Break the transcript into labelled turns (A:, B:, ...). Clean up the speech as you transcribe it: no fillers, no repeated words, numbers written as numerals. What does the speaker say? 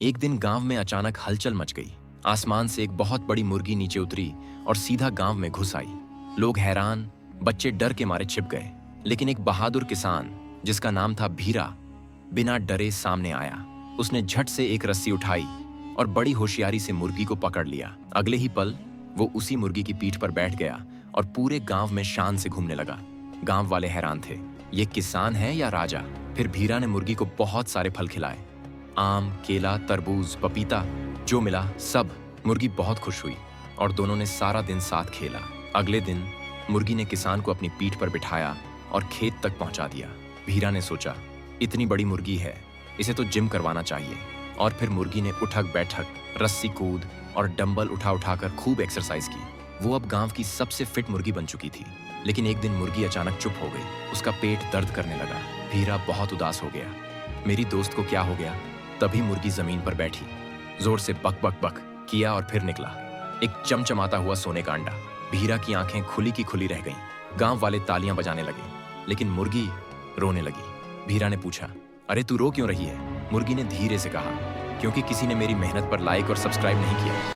A: एक दिन गांव में अचानक हलचल मच गई। आसमान से एक बहुत बड़ी मुर्गी नीचे उतरी और सीधा गांव में घुस आई। लोग हैरान, बच्चे डर के मारे छिप गए। लेकिन एक बहादुर किसान जिसका नाम था भीरा, बिना डरे सामने आया। उसने झट से एक रस्सी उठाई और बड़ी होशियारी से मुर्गी को पकड़ लिया। अगले ही पल वो उसी मुर्गी की पीठ पर बैठ गया और पूरे गांव में शान से घूमने लगा। गांव वाले हैरान थे, ये किसान है या राजा। फिर भीरा ने मुर्गी को बहुत सारे फल खिलाए, आम, केला, तरबूज, पपीता, जो मिला सब। मुर्गी बहुत खुश हुई और दोनों ने सारा दिन साथ खेला। अगले दिन मुर्गी ने किसान को अपनी पीठ पर बिठाया और खेत तक पहुंचा दिया। भीरा ने सोचा, इतनी बड़ी मुर्गी है, इसे तो जिम करवाना चाहिए। और फिर मुर्गी ने उठक बैठक, रस्सी कूद और डंबल उठा उठाकर खूब एक्सरसाइज की। वो अब गांव की सबसे फिट मुर्गी बन चुकी थी। लेकिन एक दिन मुर्गी अचानक चुप हो गई। उसका पेट दर्द करने लगा। भीरा बहुत उदास हो गया। मेरी दोस्त को क्या हो गया? तभी मुर्गी जमीन पर बैठी, जोर से बक बक बक किया और फिर निकला एक चमचमाता हुआ सोने का अंडा। भीरा की आंखें खुली की खुली रह गईं। गांव वाले तालियां बजाने लगे, लेकिन मुर्गी रोने लगी। भीरा ने पूछा, अरे तू रो क्यों रही है? मुर्गी ने धीरे से कहा, क्योंकि किसी ने मेरी मेहनत पर लाइक और सब्सक्राइब नहीं किया।